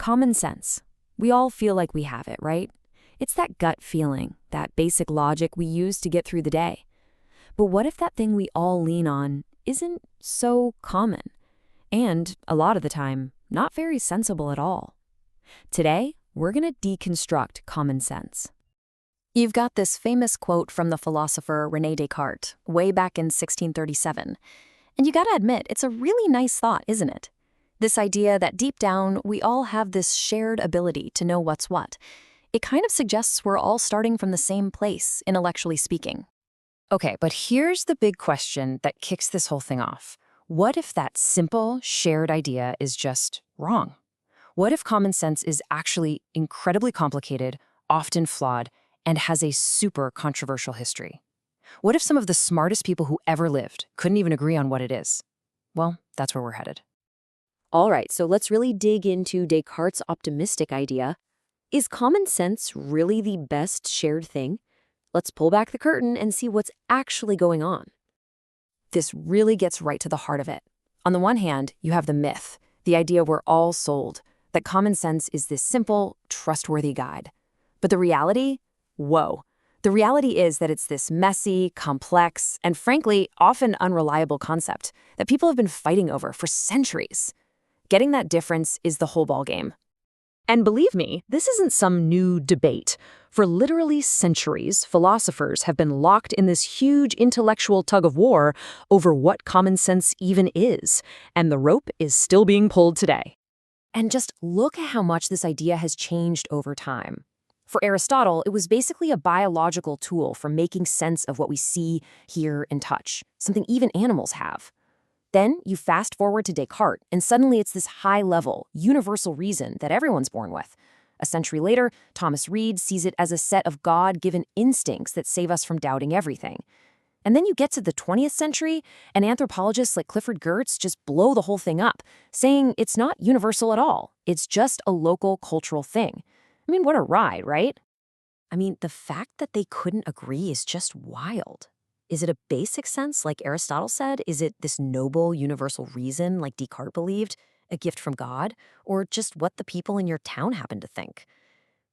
Common sense. We all feel like we have it, right? It's that gut feeling, that basic logic we use to get through the day. But what if that thing we all lean on isn't so common? And, a lot of the time, not very sensible at all. Today, we're going to deconstruct common sense. You've got this famous quote from the philosopher René Descartes, way back in 1637. And you gotta admit, it's a really nice thought, isn't it? This idea that deep down, we all have this shared ability to know what's what. It kind of suggests we're all starting from the same place, intellectually speaking. Okay, but here's the big question that kicks this whole thing off. What if that simple, shared idea is just wrong? What if common sense is actually incredibly complicated, often flawed, and has a super controversial history? What if some of the smartest people who ever lived couldn't even agree on what it is? Well, that's where we're headed. All right, so let's really dig into Descartes' optimistic idea. Is common sense really the best shared thing? Let's pull back the curtain and see what's actually going on. This really gets right to the heart of it. On the one hand, you have the myth, the idea we're all sold, that common sense is this simple, trustworthy guide. But the reality? Whoa. The reality is that it's this messy, complex, and frankly, often unreliable concept that people have been fighting over for centuries. Getting that difference is the whole ballgame. And believe me, this isn't some new debate. For literally centuries, philosophers have been locked in this huge intellectual tug-of-war over what common sense even is, and the rope is still being pulled today. And just look at how much this idea has changed over time. For Aristotle, it was basically a biological tool for making sense of what we see, hear, and touch, something even animals have. Then you fast forward to Descartes, and suddenly it's this high-level, universal reason that everyone's born with. A century later, Thomas Reid sees it as a set of God-given instincts that save us from doubting everything. And then you get to the 20th century, and anthropologists like Clifford Geertz just blow the whole thing up, saying it's not universal at all. It's just a local cultural thing. I mean, what a ride, right? I mean, the fact that they couldn't agree is just wild. Is it a basic sense, like Aristotle said? Is it this noble, universal reason, like Descartes believed, a gift from God? Or just what the people in your town happen to think?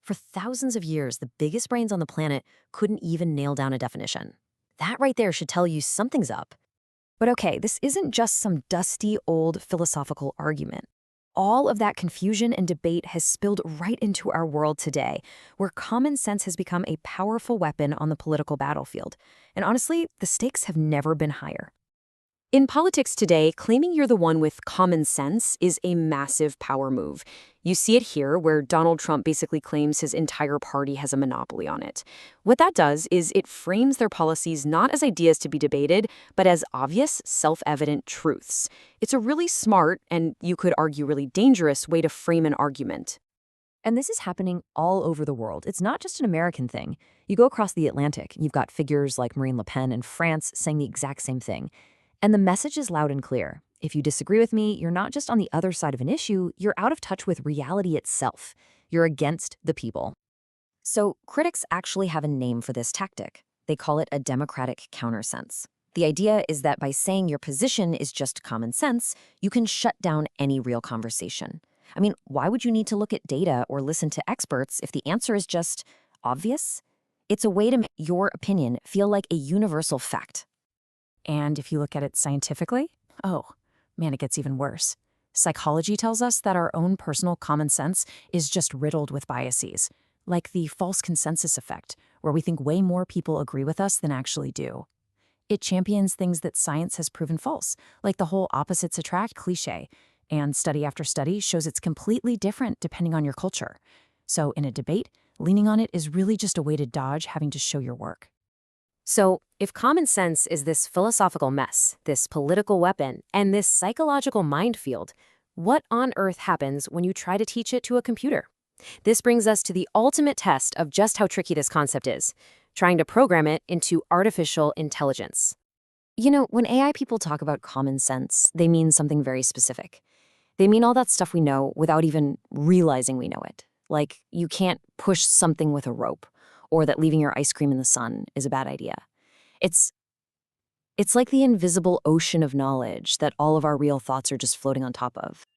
For thousands of years, the biggest brains on the planet couldn't even nail down a definition. That right there should tell you something's up. But okay, this isn't just some dusty old philosophical argument. All of that confusion and debate has spilled right into our world today, where common sense has become a powerful weapon on the political battlefield. And honestly, the stakes have never been higher. In politics today, claiming you're the one with common sense is a massive power move. You see it here, where Donald Trump basically claims his entire party has a monopoly on it. What that does is it frames their policies not as ideas to be debated, but as obvious, self-evident truths. It's a really smart, and you could argue really dangerous, way to frame an argument. And this is happening all over the world. It's not just an American thing. You go across the Atlantic, and you've got figures like Marine Le Pen in France saying the exact same thing. And the message is loud and clear. If you disagree with me, you're not just on the other side of an issue, you're out of touch with reality itself. You're against the people. So critics actually have a name for this tactic. They call it a democratic countersense. The idea is that by saying your position is just common sense, you can shut down any real conversation. I mean, why would you need to look at data or listen to experts if the answer is just obvious? It's a way to make your opinion feel like a universal fact. And if you look at it scientifically, oh, man, it gets even worse. Psychology tells us that our own personal common sense is just riddled with biases, like the false consensus effect, where we think way more people agree with us than actually do. It champions things that science has proven false, like the whole opposites attract cliché, and study after study shows it's completely different depending on your culture. So in a debate, leaning on it is really just a way to dodge having to show your work. So, if common sense is this philosophical mess, this political weapon, and this psychological minefield, what on earth happens when you try to teach it to a computer? This brings us to the ultimate test of just how tricky this concept is, trying to program it into artificial intelligence. You know, when AI people talk about common sense, they mean something very specific. They mean all that stuff we know without even realizing we know it. Like, you can't push something with a rope, or that leaving your ice cream in the sun is a bad idea. It's like the invisible ocean of knowledge that all of our real thoughts are just floating on top of.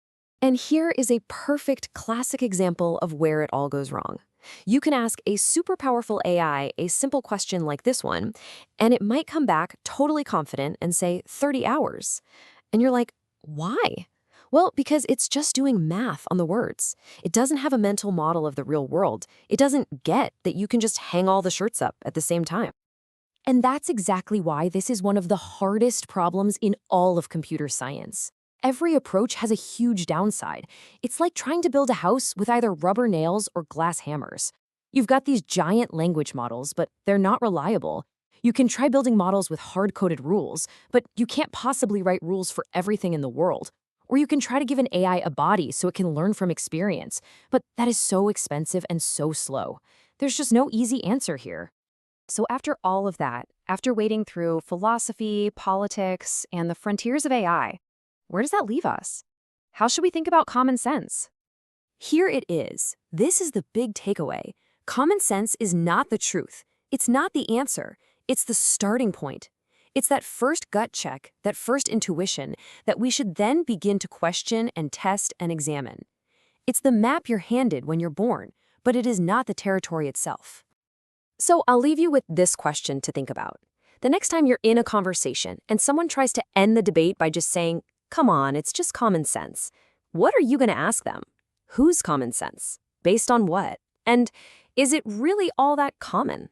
And here is a perfect classic example of where it all goes wrong. You can ask a super powerful AI a simple question like this one, and it might come back totally confident and say 30 hours. And you're like, why? Well, because it's just doing math on the words. It doesn't have a mental model of the real world. It doesn't get that you can just hang all the shirts up at the same time. And that's exactly why this is one of the hardest problems in all of computer science. Every approach has a huge downside. It's like trying to build a house with either rubber nails or glass hammers. You've got these giant language models, but they're not reliable. You can try building models with hard-coded rules, but you can't possibly write rules for everything in the world. Or you can try to give an AI a body so it can learn from experience, but that is so expensive and so slow. There's just no easy answer here. So after all of that, after wading through philosophy, politics, and the frontiers of AI, where does that leave us? How should we think about common sense? Here it is. This is the big takeaway. Common sense is not the truth. It's not the answer. It's the starting point. It's that first gut check, that first intuition, that we should then begin to question and test and examine. It's the map you're handed when you're born, but it is not the territory itself. So I'll leave you with this question to think about. The next time you're in a conversation and someone tries to end the debate by just saying, "Come on, it's just common sense," what are you going to ask them? Whose common sense? Based on what? And is it really all that common?